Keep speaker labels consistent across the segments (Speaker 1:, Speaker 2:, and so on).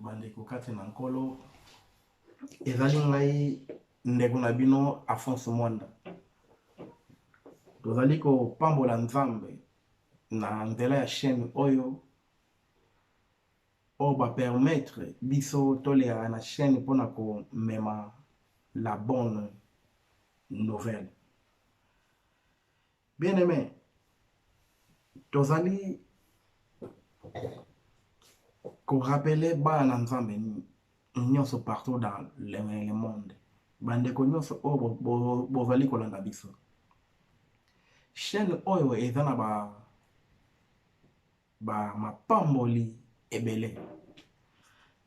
Speaker 1: bandeko kati na nkolo ezali ngai ndeko na bino Alphonse Mwanda. Tozali kopambola Nzambe na nzela ya chaîne oyo ba permettre biso toleka na chaîne mpona komema la bonne nouvelle. Bien aimé, tozali ko rappeler bana Nzambe nyonso partout dans le monde. Bandeko nyonso oyo bozali kolanda biso. Chaîne oyo eza na mapamboli ebele.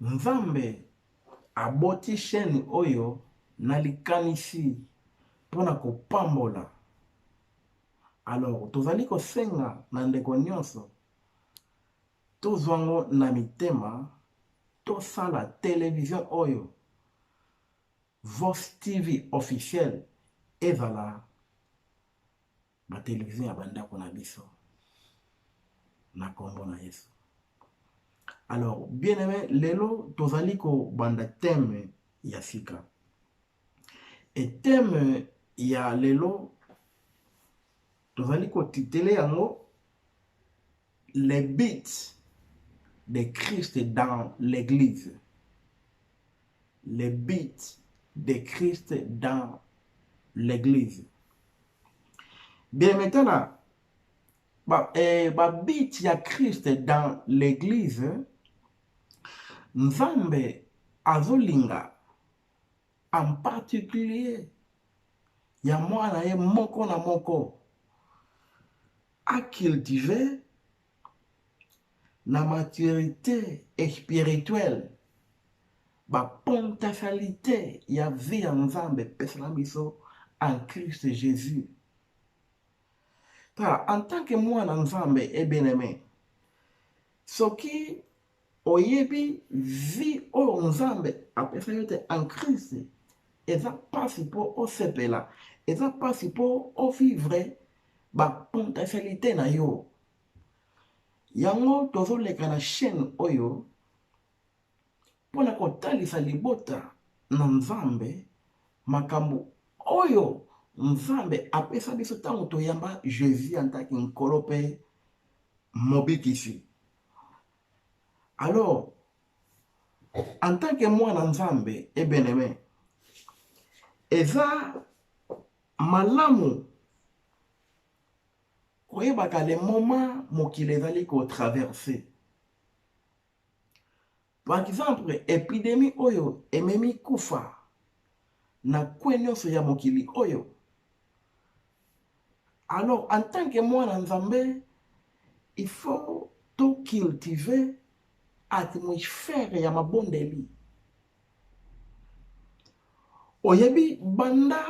Speaker 1: Nzambe aboti chaîne oyo na likanisi mpona kopambola. Alors tozali kosenga na ndeko nyonso tozwango na mitema tosala télévision oyo Vox TV officiel ezala ba télévision ya bandako na biso na kombo na Yesu. Alors bien aimé, lelo tozali ko banda thème ya sika. Et thème ya lelo tozali ko titele yango les buts de Christ dans l'église. Les buts de Christ dans l'église. Bien maintenant, bit ya Christ dans l'église, Nzambe azolinga en particulier ya mwana ye moko na moko a cultiver la maturité spirituelle, la potentialité ya vie en Nzambe pesala biso en Christ Jésus. En tant que mwana Nzambe et bien-aimé, soki oyebi vie o Nzambe apesa yote en Christ, eza pasi po osepela, eza pasi po ovivre ba potentialité na yo. Yango tozoleka na chaîne oyo pona kotalisa libota na Nzambe makambo oyo Nzambe apesa biso tango toyamba Jésus en tant que nkolo pe mobikisi. Alors en tant que mwana Nzambe et bien-aimé, eza malamu koyebaka le moment mokili ezali ko traverser. Par exemple, épidémie oyo ememi kufa na kwenyoso ya mokili oyo. Alors en tant que mwana Nzambe, il faut to cultiver atmosphère ya mabondeli. Oyebi banda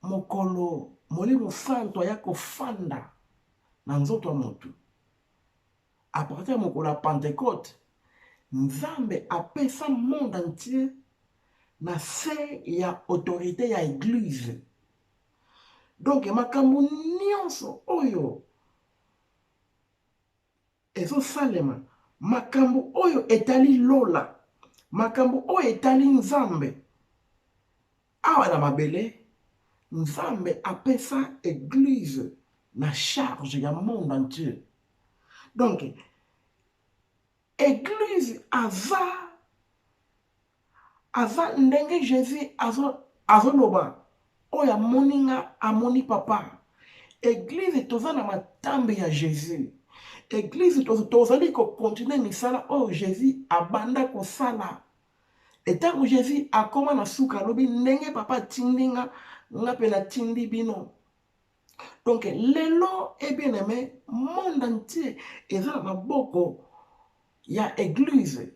Speaker 1: mokolo Molimo Santo ya kofanda na nzoto ya motu. À partir de la Pentecôte, Nzambe apesa monde entier na se ya autorité ya église. Donc makambo nyonso oyo ezo salema, makambo oyo etali lola, makambo oyo etali Nzambe. Awa na mabele Nzambe apesa église na charge ya monde entier. Donc église aza ndenge Jésus azoloba oya moninga amoni papa. Église toza na matambe ya Jésus. Église tozali ko continuer misala oyo Jésus abanda ko sala. Et tant que Jésus akoma na suka lobi ndenge papa tindinga nga pe na tindi bino. Donc lelo et bien aimé, monde entier eza na maboko ya église.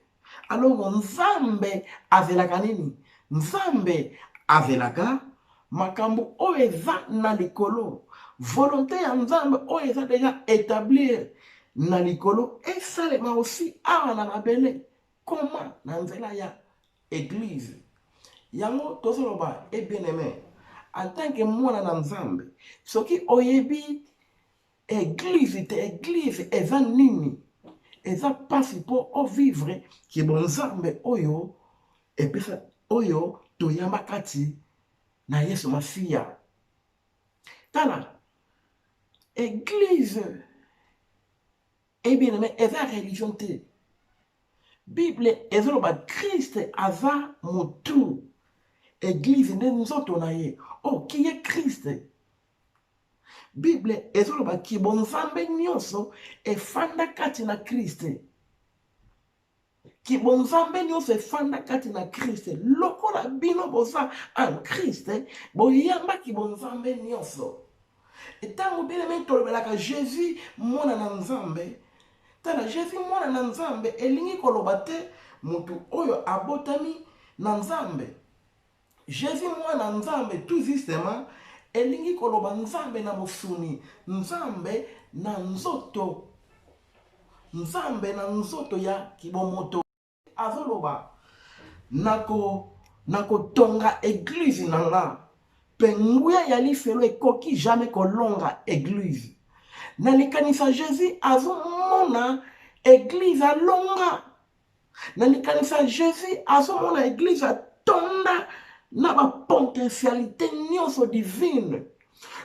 Speaker 1: Alors Nzambe azelaka nini? Nzambe azelaka makambo oyo eza na likolo. Volonté ya Nzambe oyo eza déjà établir na likolo esalema aussi awa na mabele koma na nzela ya église. Yango tozoloba et bien aimé, en tant que mwana na Nzambe, soki oyebi église eza nini, eza pasi mpo ovivre kibo nzambe oyo epesa oyo toyamba kati na Yesu Masiya. Tala, église, eh bien aimé, eza religion te. Bible ezoloba Christ aza motu. Église nde nzoto na ye. Oh, qui est Christ? Bible ezoloba kibo nzambe nyonso efanda kati na Christ. Kibo nzambe nyonso efanda kati na Christ. Lokola bino boza en Christ, boyamba kibo nzambe nyonso. Etango bien tolobelaka Jésus mwana na nzambe. Tala Jésus mwana na nzambe elingi koloba te mutu oyo abotami na nzambe. Jésus mwana na nzambe tout justement elingi koloba nzambe na mosuni, nzambe na nzoto. Nzambe na nzoto ya kibomoto. Azoloba nako tonga église nanga. Penguya ya lifelo ekoki jamais kolonga église. Na likanisa Jésus azomona église alonga. Na likanisa Jésus azomona église atonda na ba potentialité nyonso divine.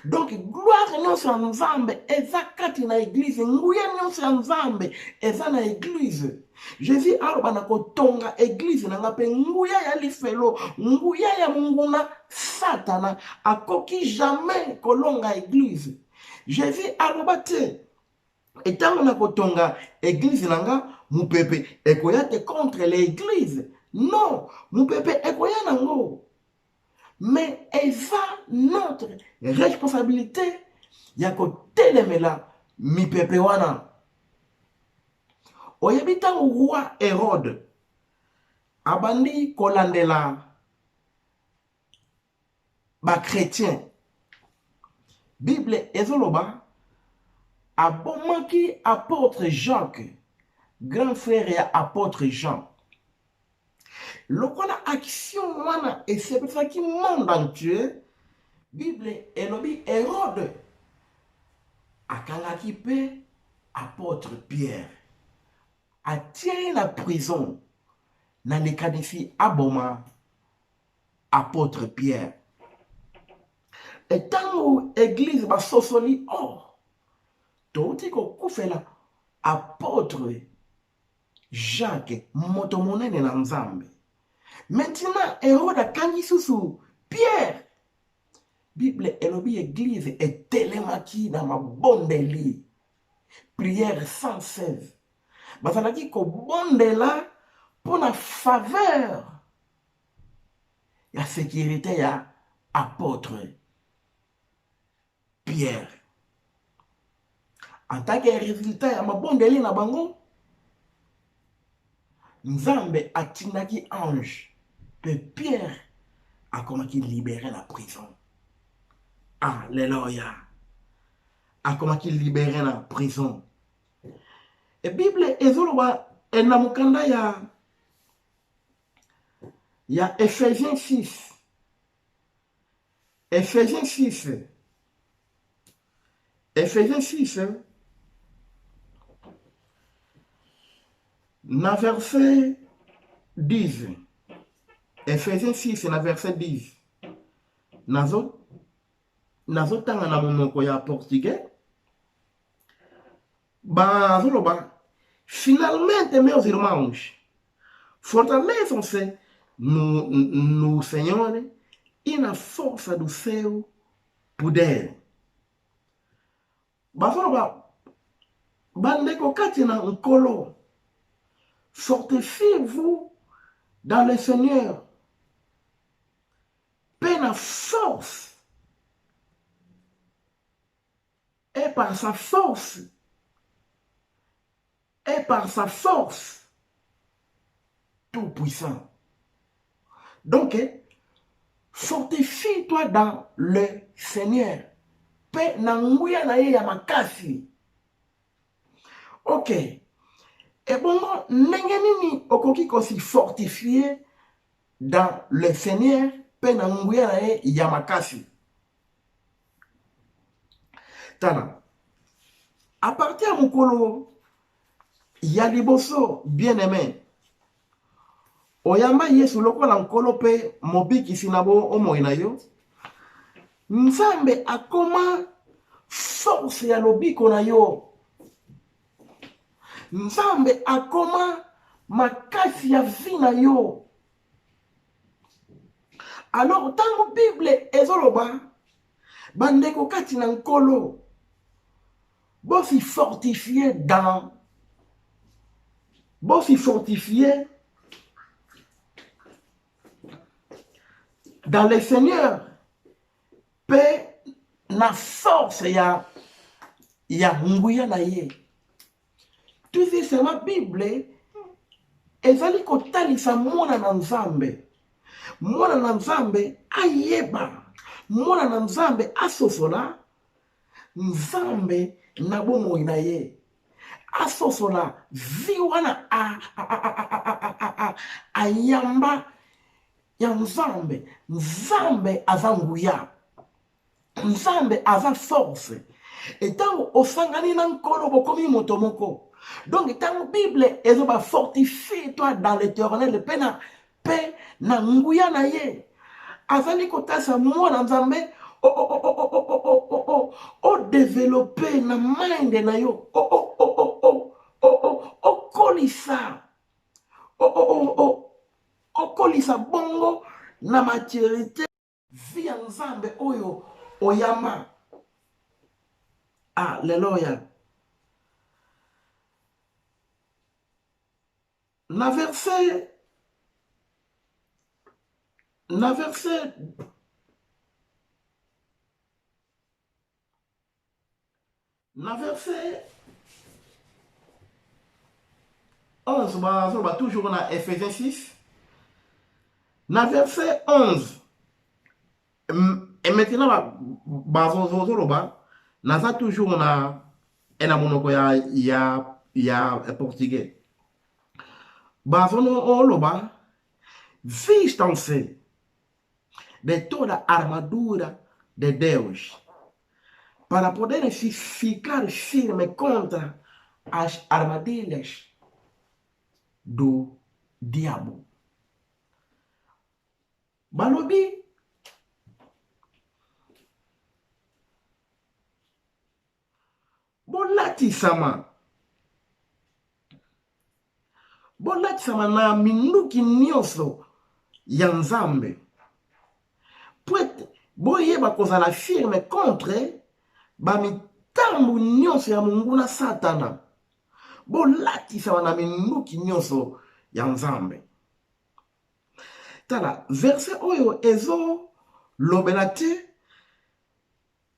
Speaker 1: Donc gloire nyonso ya nzambe eza kati na église, nguya nyonso ya nzambe eza na église. Jésus aloba na kotonga église nanga pe nguya ya lifelo, nguya ya munguna satana akoki jamais kolonga église. Jésus aloba te etango na kotonga église nanga mupepe ekoya te contre l'église. Non, mupepe ekoya nango. Mais eza notre responsabilité ya kotelemela mipepe wana. Oyebi tango roi Hérode abandi kolandela ba chrétien. Bible ezoloba abomaki apôtre Jacques, grand frère ya apôtre Jean. Lokola action wana esepesaki monde entier, Bible elobi Hérode akangaki pe apôtre Pierre. Atie na prison na likanisi aboma apôtre Pierre. Et tant église ba sosoli touti ko kufela apôtre Jacques moto monene na nzambe. Maintenant Hérode akangi susu Pierre. Bible elobi église etelemaki na mabondeli. Prière 116. Bazalaki ko bondela pour la faveur ya sécurité ya apôtre Pierre. En tant que résultat ya mabondeli na bango, Nzambe atindaki ange pe Pierre akomaki libéré la prison. Alléluia. Akomaki libéré la prison. Et Bible ezoloba enamukanda ya Ephésiens 6. Ephésiens 6. Ephésiens 6. Na verset 10. Ephésiens 6 na verset 10. Nazotanga na monoko ya portugais. Finalmente, meus irmãos, fortaleçam-se no Senhor e na força do seu poder. Bandeko katina nkolo, fortifiez-vous dans le Seigneur. Paix la force. Et par sa force, tout puissant. Donc, fortifie-toi dans le Seigneur. Paix nanguya na ye ya makasi. Ok. Et bon, nengeni okoki kosi fortifier dans le Seigneur. Paix nanguya na ye ya makasi. Tana. À partir de mon colo, ya liboso bien-aimé oyamba yesu lokola nkolo mpe mobikisi na bo omoi na yo nzambe akoma force ya lobiko na yo nzambe akoma makasi ya vi na yo alors ntango bible ezoloba bandeko kati na nkolo bosi fortifié dans le Seigneur pe na force ya nguya na ye tu sais c'est ma bible ezali kotalisa mwana na nzambe ayeba mwana na nzambe asosola nzambe na bomoi na ye asosola vi wana ayamba ya nzambe aza nguya nzambe aza force etango osangani na nkolo bokomi moto moko donc etango bible ezoba fortifie toi dans l'éternel pe na nguya na ye azali kotasa mwana nzambe o développer na mind na yo okolisa okolisa bongo na maturité via nzambe oyo oyama Alléluia. Na verset 11, toujours dans Ephésiens 6. Na verset 11. Et maintenant, naza toujours na monoko ya portugais. Oloba, vístanse de toda armadura de Deus para poderem ficar firme contra as armadilhas do diabo. Balobi bolatisama na minuki nyonso ya nzambe pwete boyeba kozala firme contre bamitambu nyonso ya mungu na satana bolatisama na minuki nyonso ya nzambe tala verse oyo ezolobela te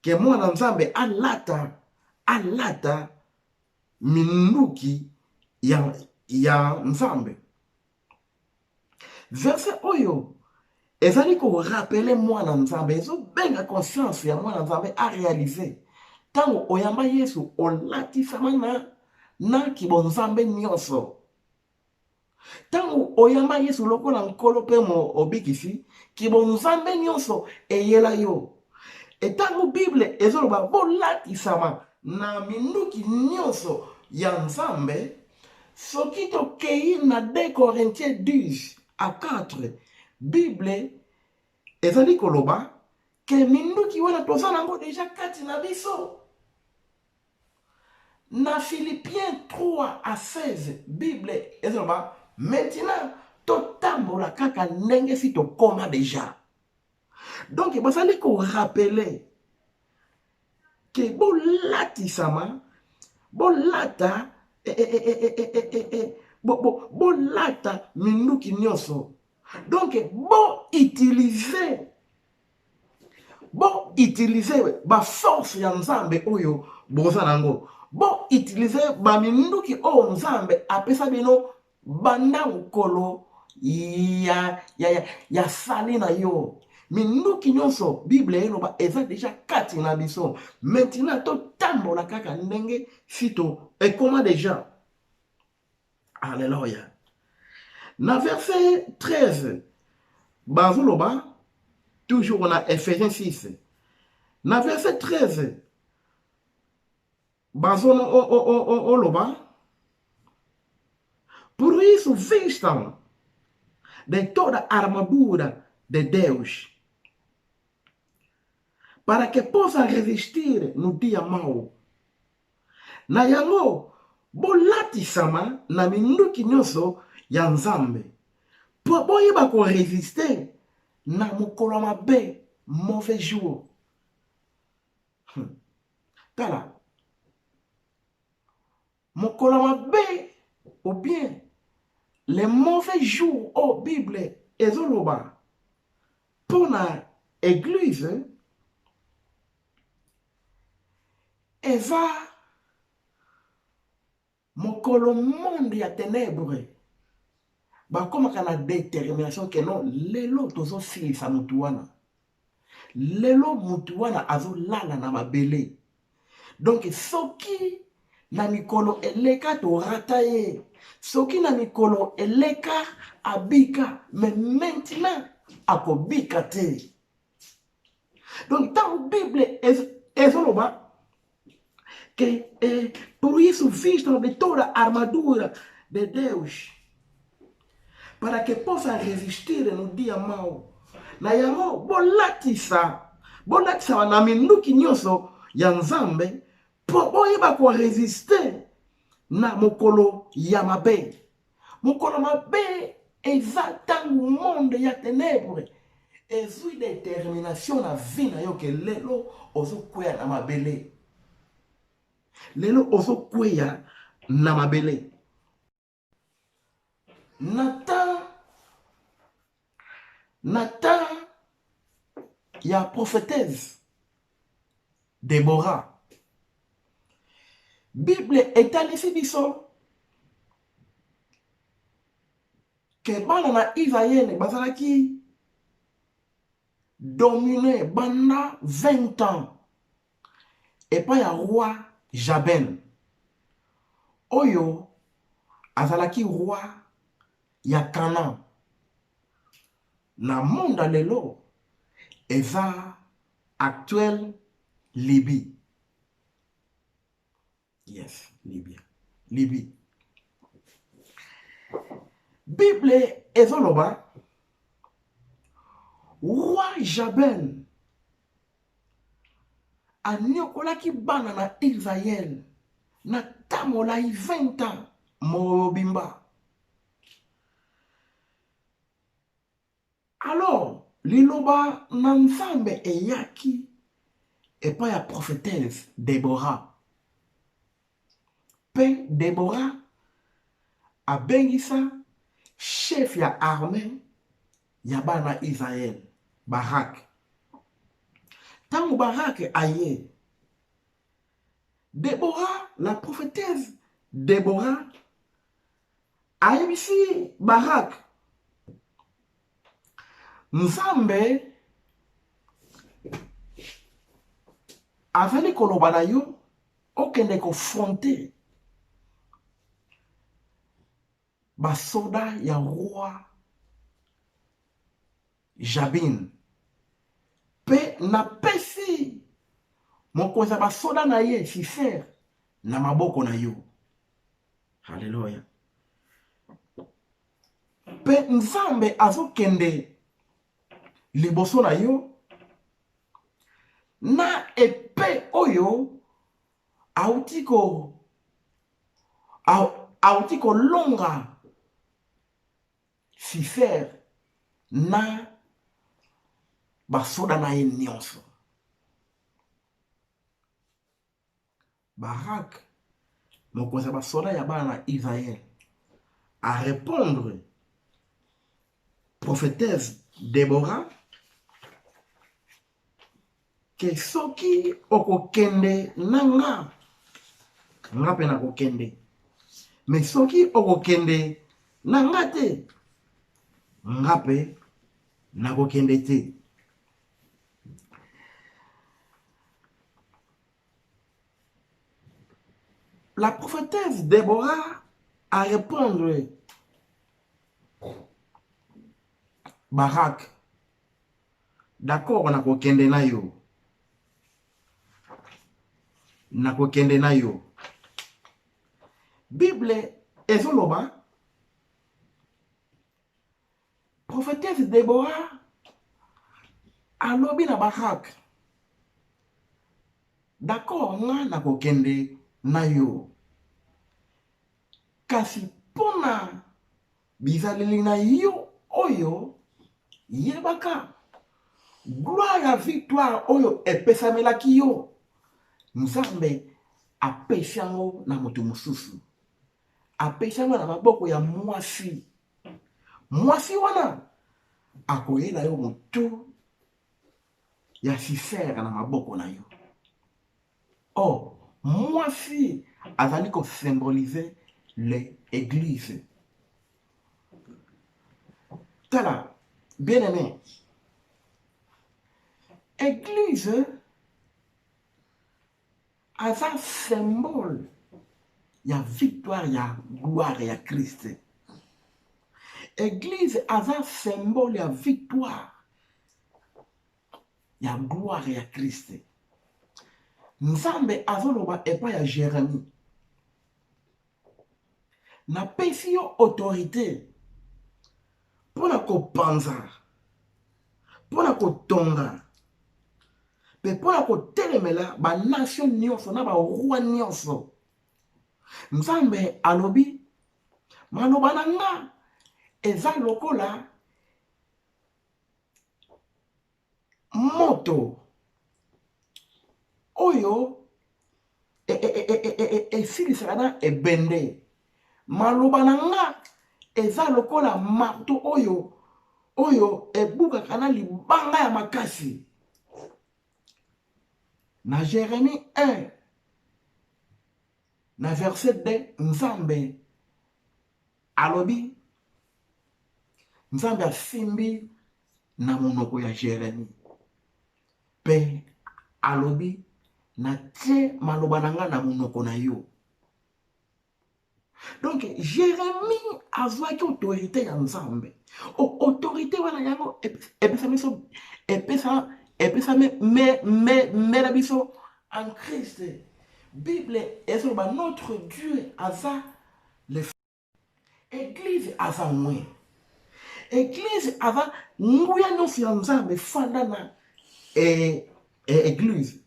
Speaker 1: ke mwana nzambe alata minuki ya nzambe verse oyo ezali ko rappeler mwana nzambe ezobenga conscience ya mwana nzambe a réaliser tango oyamba yesu olatisama na kibonzambe nyonso tango oyamba yesu lokola nkolo mpe obikisi kibonzambe nyonso eyela yo etango bible ezoloba bolatisama na minuki nyonso ya nzambe soki tokei na 2 Corinthiens 10 à 4 bible ezali koloba ke minuki wana toza nango deja kati na biso na Philippiens 3 à 16 bible ezoloba maintenant totambola kaka ndenge si tokoma deja donc bazali ko rappeler ke bolatisama bolata bolata minuki nyonso donc utiliser ba force ya nzambe oyo boza nango utiliser ba minuki oyo nzambe apesa bino banda nkolo ya sali na yo minuki nyonso bible eloba eza deja kati na biso maintenant totambola kaka ndenge fito ekoma deja. Alléluia. Na verset 13 bazoloba toujours na Ephésiens 6 na verset 13 bazolo oloba Por isso, vistam de toda a armadura de Deus, para que possam resistir no dia mau. Na yango, bolatisama na minduki nyonso ya Nzambe. Po boyeba ko résister na mokolo mabe, mauvais jour. Tala. Mokolo mabe, ou bien les mauvais jours au Bible ezoloba pour la église eza mokolo monde ya ténèbres bakomaka na détermination ke non lelo tozosilisa mutu wana, lelo mutu wana azolala na mabele. Donc soki na mikolo eleka torata ye, soki na mikolo eleka abika, mais maintenant akobika te. Donc dans la Bible ezoloba que por isso vistam de toda a armadura de Deus, para que possam resistir no dia mau. Na yango bolatisa na minduki nyonso ya Nzambe, po boyeba ko résister na mokolo ya mabe. Mokolo mabe eza tangu monde ya ténèbres ezwi détermination na vie na yo ke lelo ozokweya na mabele. Lelo ozokweya na mabele. Nathan ya prophétesse Déborah. Bible etalisi biso ke bana na Israël bazalaki dominé banda 20 ans epai ya roi Jabin oyo azalaki roi ya Canaan. Na monde lelo eza actuel Libye. Yes, Libye. Bible ezoloba roi Jabin aniokolaki bana na Israël na tamolai 20 ans mobimba. Alors, liloba na Nzambe eyaki epai ya prophétesse Déborah. Pe Déborah abengisa chef ya armée ya bana Israël, Barak. Tangu Barak aye, Déborah, la prophétesse Déborah, ayebisi Barak, Nzambe azali koloba na yo okende confronter basoda ya roi Jabin. Pe na pesi mokonzi basoda na ye Sisera na maboko na yo. Haleluya. Pe Nzambe azokende liboso na yo na epe oyo autiko longa Sisera na basoda na ye nyonso. Barak mokonzi basoda ya bana na Israël a répondre prophétesse Déborah que soki okokende nanga ngape na kokende, mais soki okokende nanga te ngape na kokende te. La prophétesse Déborah a répondre Barak, d'accord na kokende na yo. Na kokende na yo. Bible ezoloba prophétesse Déborah alobi na Barak, d'accord nga nakokende na yo, kasi pona bizaleli na yo oyo yebaka gloire ya victoire oyo epesamelaki yo, Nzambe apesi yango na moto mosusu, apesi yango na maboko ya mwasi. Mwasi wana akoyela yo motu ya Sisera na maboko na yo. Or, mwasi azali kosymbolize l'église. Tala, bien aimé, église aza symbole ya victoire ya gloire ya Christ. Église aza symbole ya victoire ya gloire ya Christ. Nzambe azoloba epai ya Jérémie, napesi yo autorité mpona kopanza, mpona kotonga, mpe mpona kotelemela banation nyonso na baroi nyonso. Nzambe alobi maloba na nga eza lokola moto oyo esilisaka na ebende. Maloba na nga eza lokola marto oyo ebukaka na libanga ya makasi. Na Jérémie 1 na verset 2, Nzambe alobi, Nzambe asimbi na monoko ya Jérémie, pe alobi na tie maloba na nga na monoko na yo. Donc Jérémie azwaki autorité ya Nzambe. Autorité wana yango epesami mela biso en Christ. Bible ezoloba notre Dieu aza le Église aza mwe. Église aza nguya nyonso ya Nzambe fanda na Église.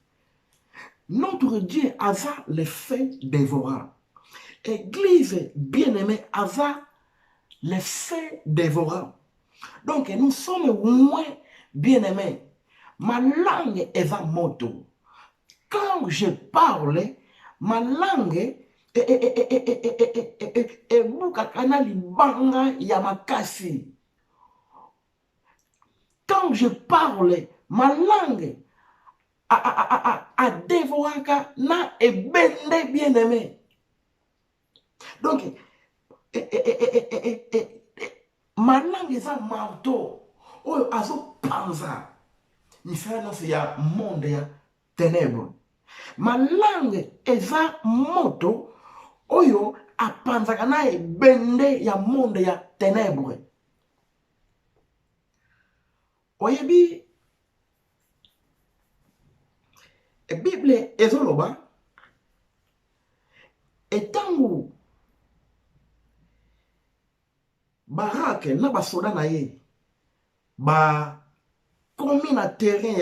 Speaker 1: Notre Dieu aza le fait dévorant. Église bien-aimée aza le fait dévorant. Donc nous sommes moins bien-aimés. Ma langue est un moto. Quand je parle, ma langue est bukakana libanga yamakasi. Quand je parle, ma langue a dévoré na ebende bien-aimé. Donc, ma langue est un marteau. Oyo azo panza. Différence ya monde ya ténèbres. Ma langue est un moto. Oyo apanza na ebende ya monde ya ténèbres. Oyebi, Bible ezoloba etango Barak na basoda na ye ba komi na terrain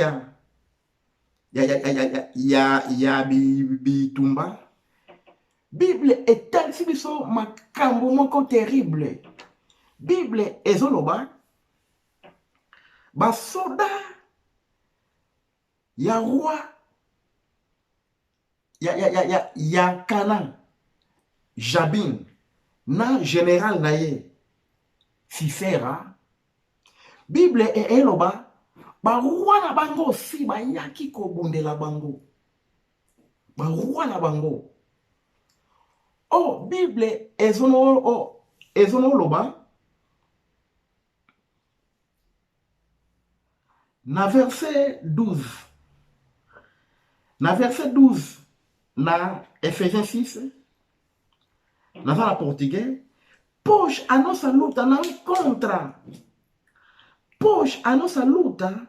Speaker 1: ya bitumba. Bible etalisi biso makambo moko terrible. Bible ezoloba basoda ya roi ya Canaan Jabin na général na ye Sisera. Bible eloba ba roi na bango si bayaki kobundela bango. Ba roi na bango. Oh, Bible ezonoloba na verset 12. Na verset 12 na Ephésiens 6 na fala português. Pois a nossa luta não é contra. Pois a nossa luta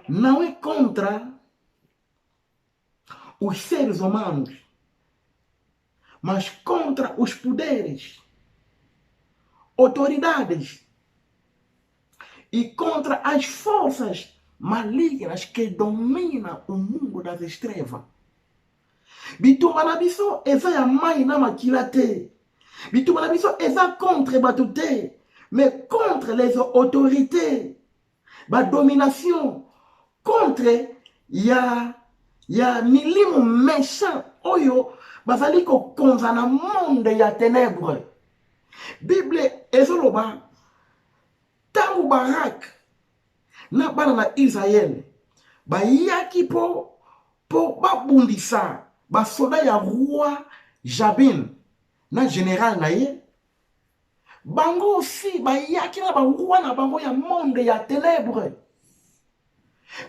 Speaker 1: não é contra os seres humanos, mas contra os poderes, autoridades, e contra as forças malignas que dominam o mundo das trevas. Bitumba na biso eza ya mai na makila te. Bitumba na biso eza contre bato te, mais contre les autorités, ba domination, contre ya milimo méchant oyo bazali kokonza na monde ya ténèbres. Bible ezoloba tangu Barak na bana na Israel bayaki po babundisa basoda ya roi Jabin na général na ye, bango aussi bayaki na baroi na bango ya monde ya ténèbres.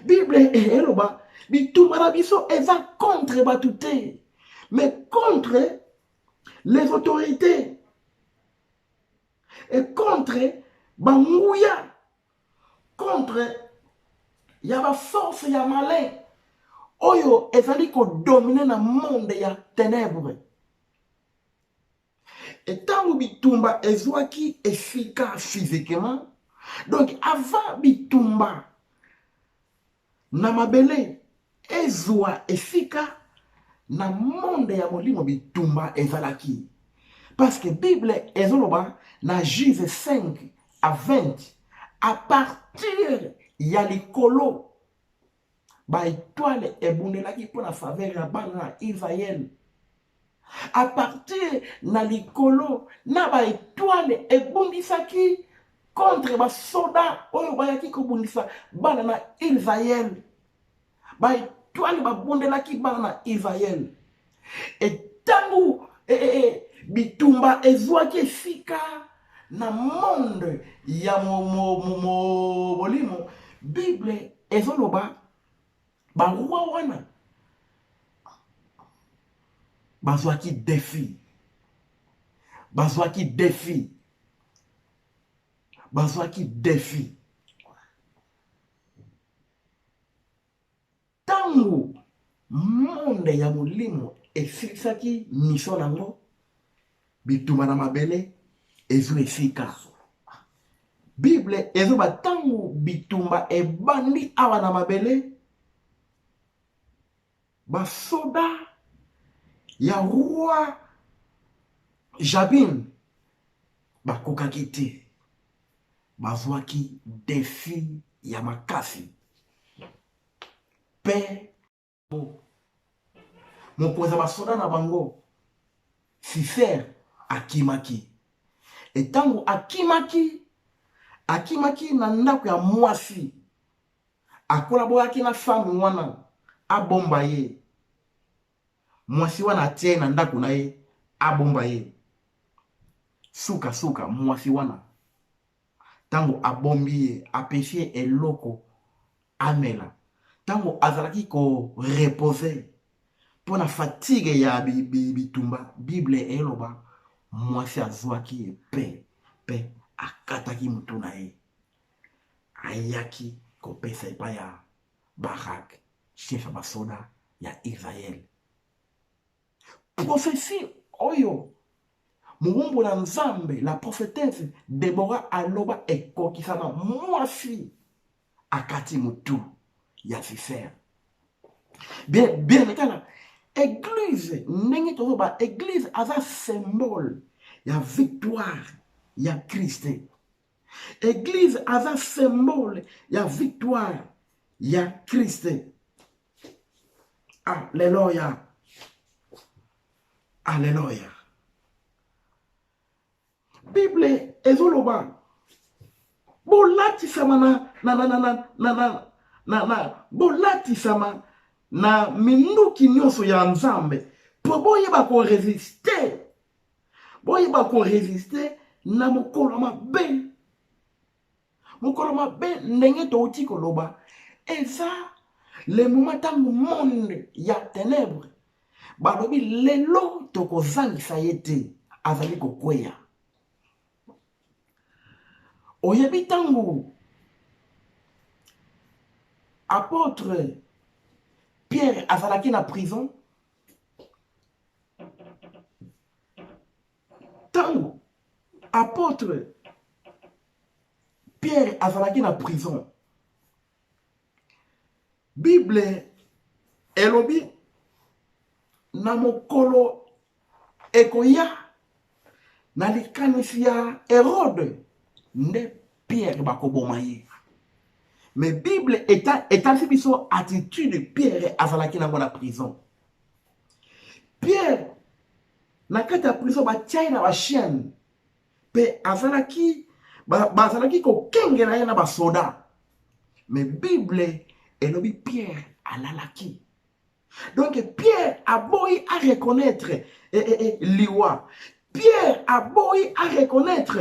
Speaker 1: Bible eloba bitumba na biso eza contre bato te, mais contre les autorités et contre banguya, contre ya ba force ya malin oyo ezali kodomine na monde ya ténèbres. Et tant bitumba ezwaki efficace physiquement, donc avant bitumba na mabele ezwa efika na monde ya molimo bitumba ezalaki. Parce que Bible ezoloba na Juge 5 à 20, à partir ya likolo ba étoile ebundelaki pour la faveur ya bana na Israël. À partir na likolo na ba étoile ebundisaki contre ba soda oyo bayaki kobundisa bana na Israël. Ba étoile babundelaki bana na Israël. Et tangu bitumba ezwaki efika na monde ya molimo, Bible ezoloba baroi wana bazwaki défi, bazwaki défi, bazwaki défi. Tangu monde ya molimo esilisaki mission nango, bitumba na mabele ezwa efika. Bible ezoba tangu bitumba ebandi awa na mabele, basoda ya roi Jabin bakokaki te, bazwaki défi ya makasi. Pe mokonzi basoda na bango Sisera akimaki. Etango akimaki na ndako ya mwasi, akolaboraki na femme wana abomba ye. Mwasi wana atie na ndako na ye abomba ye. Suka mwasi wana tango abombi ye apesi ye eloko amela. Tango azalaki ko reposer pona fatigue ya bitumba, Bible eloba mwasi azwaki pe akataki mutu na ye, ayaki kopesa epai ya Barak, chef ya basoda ya Israel. Prophétie oyo mubumbu na Nzambe, la prophétesse Deborah aloba ekokisama mwasi akati mutu ya Sisera. Bien metana église ndenge tozoba église aza symbole ya victoire ya Christ. Église aza symbole ya victoire ya Christ. Alléluia. Alléluia. Bible ezoloba bolatisama bolatisama na minduki nyonso ya Nzambe po boyeba ko résister. Boyeba ko résister na mokolo mabe. Mokolo mabe ndenge touti koloba eza le moment tangu monde ya ténèbres balobi lelo tokozangisa ye te, azali kokweya. Oyebi tangu apôtre Pierre azalaki na prison, tangu apôtre Pierre azalaki na prison. Bible elobi na mokolo ekoya na likanisi ya Herode nde Pierre bakoboma ye. Mais Bible etalisi biso attitude Pierre azalaki nango na prison. Pierre na kati ya prison batia na bachienne pe azalaki bazalaki kokengela ye na basoda. Mais Bible elobi Pierre alalaki. Donc Pierre a boyi à reconnaître liwa. Pierre a boyi à reconnaître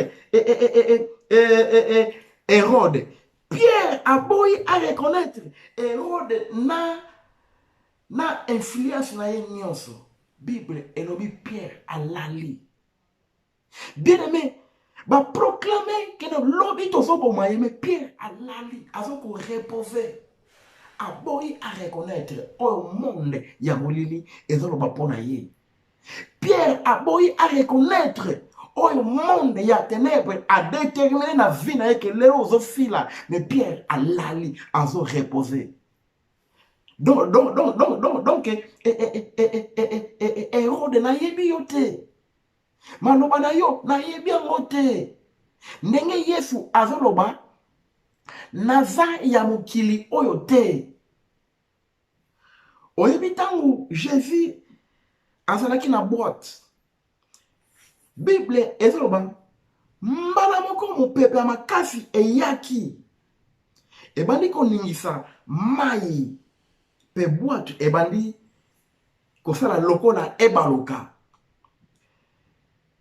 Speaker 1: Hérode. Pierre a boyi à reconnaître Hérode na influence na ye nyonso. Bible elobi Pierre alali. Bien aimé, ba proclamer que le lobby tozo pour moi, mais Pierre alali, azoko reposer. A boyi à reconnaître au monde ya molili ezolo bapona ye. Pierre a boyi à reconnaître au monde ya ténèbres a déterminé la vie na ye que les autres fila, mais Pierre a lali azo reposer. Donc Hérode na yebi yote. Maloba na yo na yebi ngote. Ndenge Yesu azoloba naza ya mokili oyo te. Oyebi tangu Jésus azalaki na boîte. Bible ezoloba mbala moko mopepe makasi eyaki. Ebandi koningisa mai pe boîte ebandi kosala lokola ebaloka.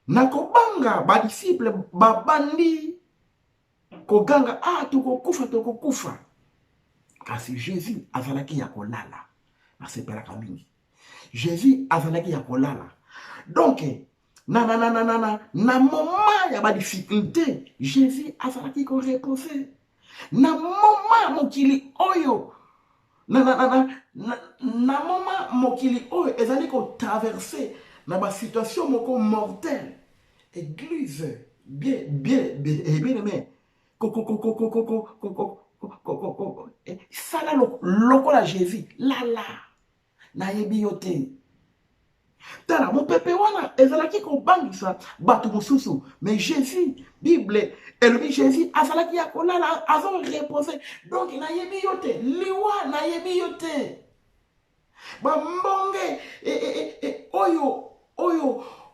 Speaker 1: Nakobanga ba disciple babandi koganga tukokufa. Kasi Jésus azalaki ya kolala. Asepelaka mingi. Jésus azalaki ya kolala. Donc na moment ya ba difficulté, Jésus azalaki ko reposer. Na moment mokili oyo na moment mokili oyo ezali ko traverser na ba situation moko mortelle. Église bien aimé. Sala lokola Jésus lala na yebi yote. Tala mon pepe wana ezalaki ko bangisa batu mususu, mais Jésus Bible elobi Jésus azalaki ya kolala azo reposer. Donc na yebi yote liwa na yebi yote. Ba mbonge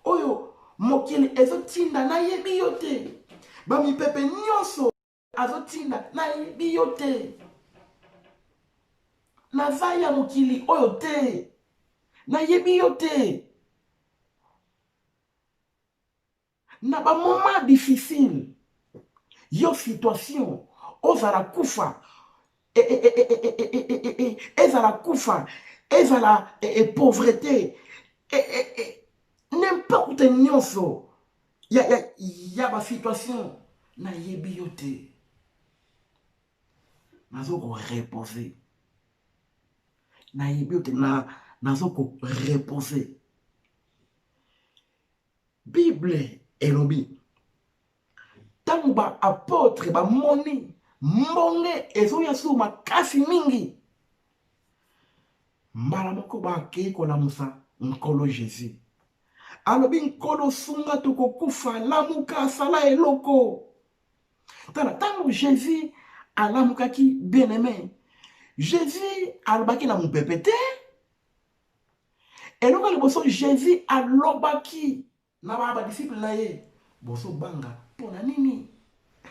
Speaker 1: oyo mokili ezotinda na yebi yote. Ba mi pepe nyonso azotinda na yebi yote. Na vaya mokili oyo te. Na yebi yote. Na ba moment difficile. Yo situation ozala kufa. Ezala kufa. Ezala pauvreté. N'importe nyonso. Ya ba situation na yebi yote. Nazoko reposer. Na yebi yote nazoko reposer. Bible elobi tangu ba apôtre ba moni mbonge ezoya su makasi mingi. Mbala moko ba ke kolamusa nkolo Jésus. Alobi nkolo sunga tukokufa lamuka asala eloko. Tala tangu Jésus alamukaki bien-aimé. Jésus alobaki na mopepe te. Eloko liboso Jésus alobaki na ba disciple na ye. Boso banga pona nini?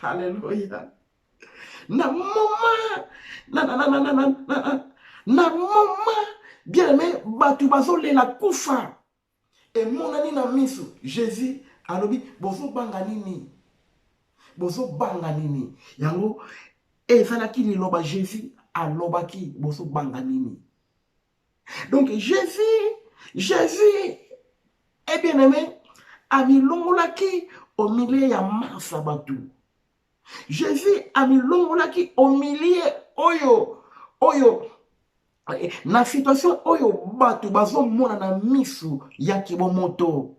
Speaker 1: Alléluia. Na moment na moment bien-aimé batu bazole la kufa. Et mon ani na misu Jésus alobi boso banga nini? Boso banga nini? Yango ezalaki liloba Jésus alobaki boso banga nini? Donc Jésus est bien aimé a milongolaki au milieu ya masa batu. Jésus a milongolaki au milieu oyo na situation oyo batu bazo mona na misu ya kibomoto.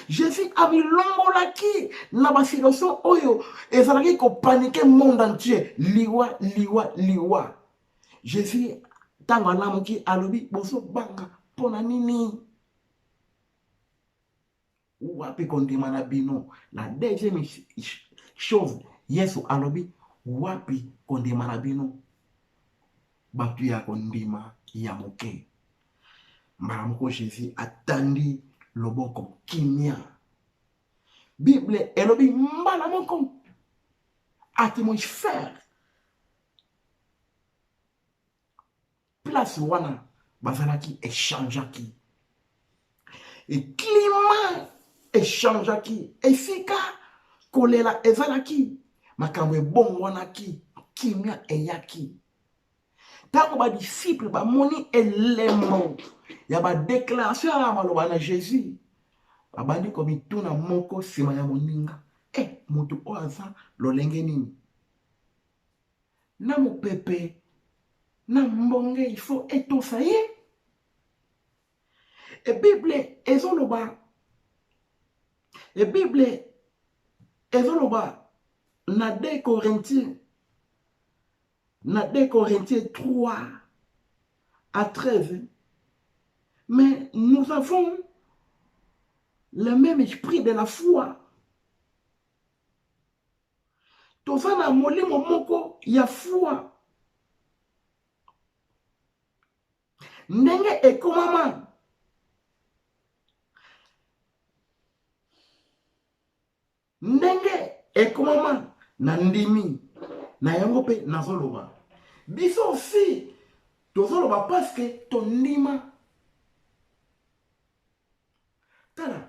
Speaker 1: Jésus abilongolaki na ba situation oyo ezalaki ko paniquer monde entier liwa liwa liwa. Jésus tango alamuki alobi boso banga pona nini wapi kondima na bino. La deuxième chose Yesu alobi wapi kondima na bino batu ya kondima ya moke. Mbala moko Jésus atandi loboko kimia. Bible elobi mbala moko atmosphère place wana bazalaki échangeaki et climat échangeaki esika kolela ezalaki makambo ebongwanaki kimia eyaki. Tango ba disciple ba moni elembo ya ba déclaration ya maloba na Jésus babandi komituna moko sima ya moninga mutu oyo aza lolenge nini na mopepe na mbonge il faut etosa ye. E Bible ezoloba na 2 Corinthiens 3 à 13. Mais nous avons le même esprit de la foi. Tozana molimo moko ya foi. Ndenge ekomama. Ndenge ekomama na ndimi. Na yango pe nazoloba. Biso aussi tozoloba parce que tondima. Tala.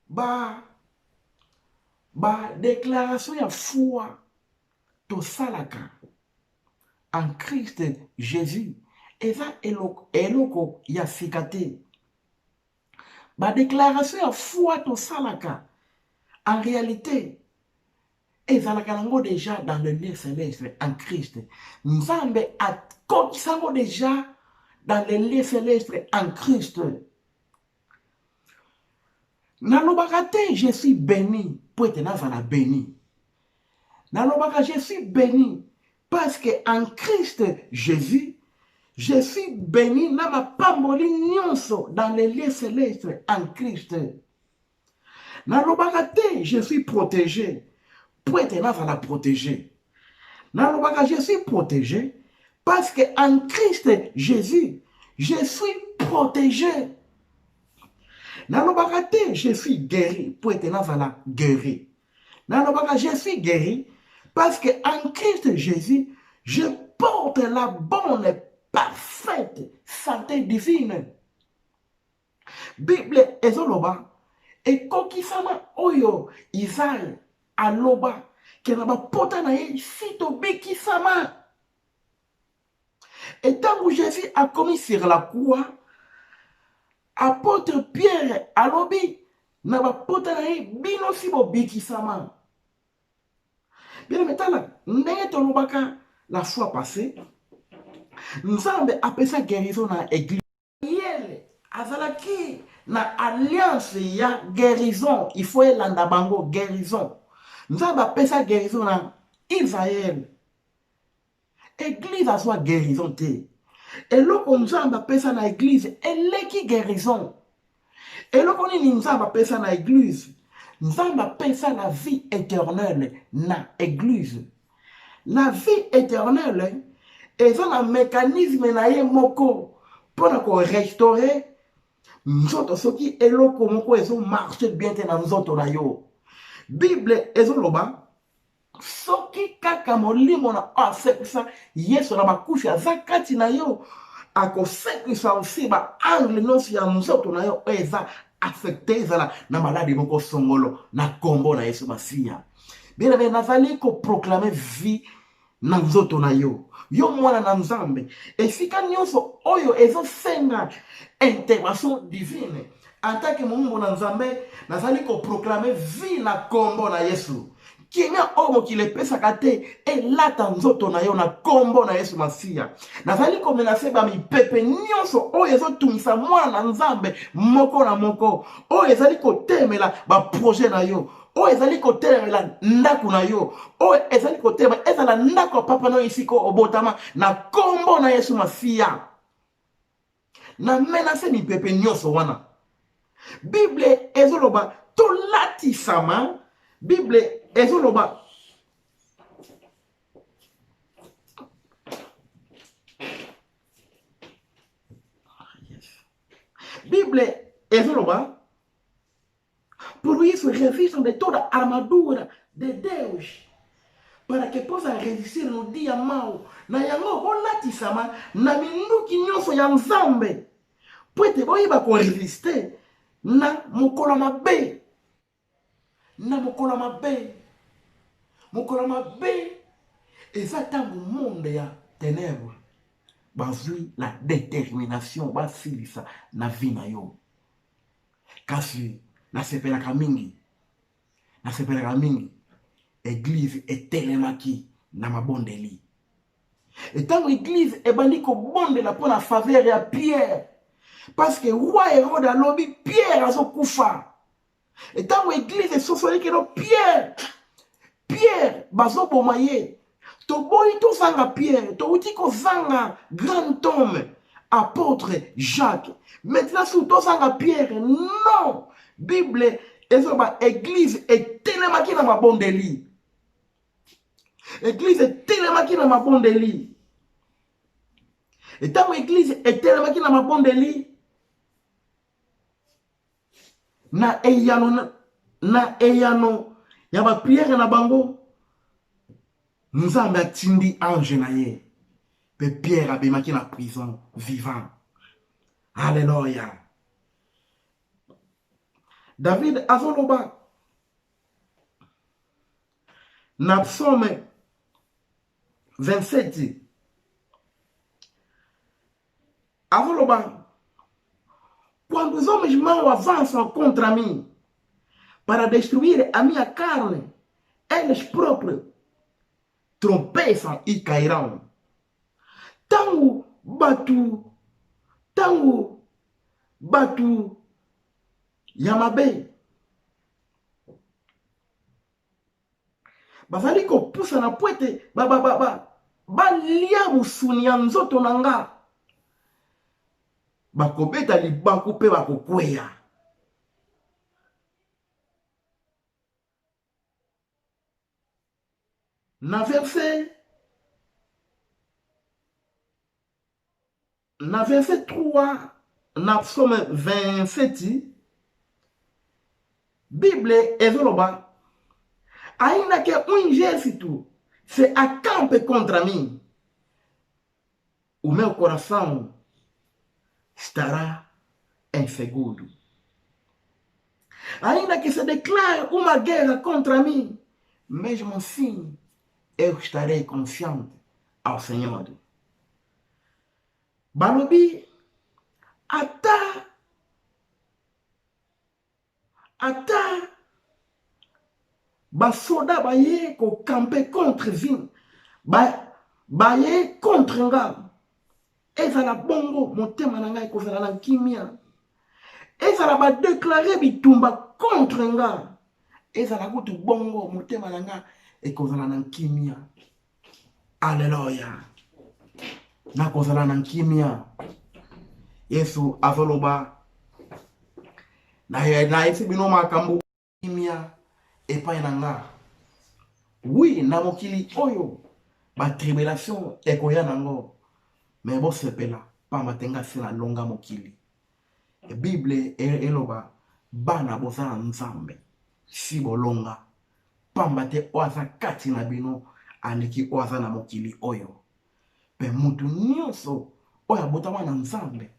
Speaker 1: Ba déclaration ya foi tosalaka en Christ Jésus. Eza eloko ya sikate. Ba déclaration ya foi tosalaka en réalité ezalaka nango déjà dans le lieu céleste en Christ. Nzambe akokisango déjà dans le lieu céleste en Christ. Nalobaka te je suis béni pour être nazala béni. Nalobaka je suis béni parce que en Christ Jésus je suis béni na mapamboli nyonso dans les lieux célestes en Christ. Nalobaka te je suis protégé pour être nazala protégé. Nalobaka je suis protégé parce que en Christ Jésus je suis protégé. Nalobaka te je suis guéri pour être nazala guéri. Nalobaka je suis guéri parce que en Christ Jésus je porte la bonne parfaite santé divine. Bible ezoloba ekokisama oyo Isaïe aloba ke na bapota na ye sito bekisama. Et tant que Jésus a commis sur la croix, apôtre Pierre alobi na bapota na ye bino si bobekisama. Bien maintenant, ndenge tolobaka la fois passée, Nzambe apesa guérison na église. Yele azalaki na alliance ya guérison, il faut elanda bango guérison. Nzambe apesa guérison na Israël. Église azwa guérison te. Eloko Nzambe apesa na église eleki guérison. Eloko nini Nzambe apesa na église? Nzambe apesa la vie éternelle na église. La vie éternelle et un mécanisme na ye moko pour ko restaurer nzoto soki eloko moko ezo marche bien te na nzoto na yo. Bible ezoloba soki kaka molimo na asekisa Yesu na bakufi azakati na yo akosekisa aussi ba angle nosi ya nzoto na yo eza affecté ezala na maladi moko songolo na kombo na Yesu Masiya. Bien aimé, nazali ko proclamer vie na nzoto na yo. Yo mwana na Nzambe. Esika nyonso oyo ezo senga intervention divine. En tant que mungu na Nzambe, nazali ko proclamer vie na kombo na Yesu. kenya oyo mokili epesaka te elata nzoto na yo na kombo na Yesu Masiya. Nazali komenase bamipepe nyonso oyo ezotungisa mwana nzambe moko na moko, oyo ezali kotemela baproje na yo, oyo ezali kotelemela ndako na yo, oyo ezali kotelemela ezala ndako ya papa na yo esika obotama na kombo na Yesu Masiya. Na menase mipepe nyonso wana. Bible ezoloba tolatisama, Bible ezoloba Bible ezoloba por isso revistam de toda a armadura de Deus para que possa resistir no dia mau. Na yango olatisama na minduki nyonso ya Nzambe po ete boyeba koresiste na mokolo mabe. Na mokolo mabe. Mokolo mabe eza ntango monde ya ténèbre bazwi la détermination basilisa na vie na yo. Kasi nasepelaka mingi église etelemaki na mabondeli. Etango église ebandi kobondela mpo na faveur ya Pierre, parce que roi Hérode alobi Pierre azokufa. Etango église esosoliki no Pierre bazoboma ye. Toboyi tozanga Pierre, touti kozanga grand homme apôtre Jacques. Maintenant sous tozanga Pierre, non. Bible ezoba église etelemaki na mabondeli. Église etelemaki na mabondeli. Etango église etelemaki na mabondeli, na eyano ya ba prière na bango, Nzambe atindi ange na ye. Pe Pierre abemaki na prison vivant. Alléluia. David azoloba na psaume 27 azoloba, quando os homens maus avançam contra mim para destruir a minha carne, eles próprios tropeçam e cairão. Tango batu yamabe bazali kopusa na pwete balia musuni ya nzoto na nga, bakobeta libaku pe bakokweya. Na verset 3 na psaume 27 Bible ezoloba, ainda que exército se acampe contra mim, o meu coração estará inseguro. Ainda que se declare uma guerra contra mim, mesmo assim eu estarei confiante ao Senhor. Balobi ata basoda baye ko camper contre vin baye contre nga, ezala bongo motema na ngai kozala na kimia, ezala badeklare bitumba contre nga, ezala kutu bongo motema na nga ekozala na kimia. Alléluia. Nakozala na kimia. Yesu azoloba na esi bino makambo kimia epai na nga. Oui, na mokili oyo ba tribulation ekoya nango, me bo sepela pamba tenga sina longa mokili. E Bible eloba bana bozala Nzambe si bolonga, pamba te oaza kati na bino aleki oaza na mokili oyo. Pe mutu nyonso oyo abotama na Nzambe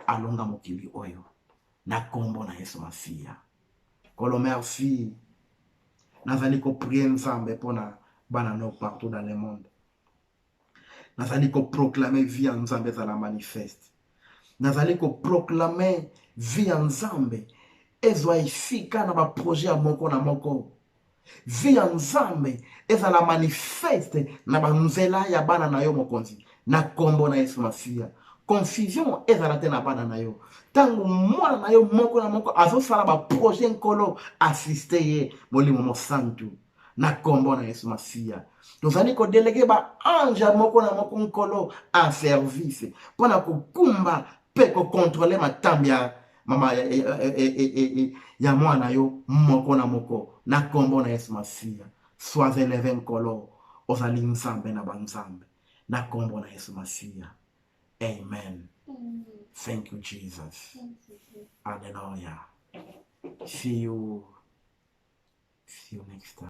Speaker 1: alonga mokili oyo na kombo na Yesu Masiya. Kolo merci. Nazali ko prier Nzambe pona bana no partout dans le monde. Nazali ko proclamer vie en Nzambe za la manifeste. Nazali ko proclamer vie en Nzambe ezwa ifika na ba projet ya moko na moko. vi ya nzambe ezala manifeste na banzela ya bana na yo mokonzi na kombo na Yesu Masiya. Confusion ezala te na bana na yo ntango mwana na yo moko na moko azosala baprojet nkolo asiste ye molimo mosantu na kombo na Yesu Masiya. Tozali kodelege baange moko na moko nkolo en service mpona kokumba mpe kokontrole matambi ya mama ya mwana yo moko na moko na kombo na Yesu Masiya. Sois élevé nkolo, ozali nzambe na banzambe na kombo na Yesu Masiya. Amen. Thank you, Jesus. Hallelujah. See you next time.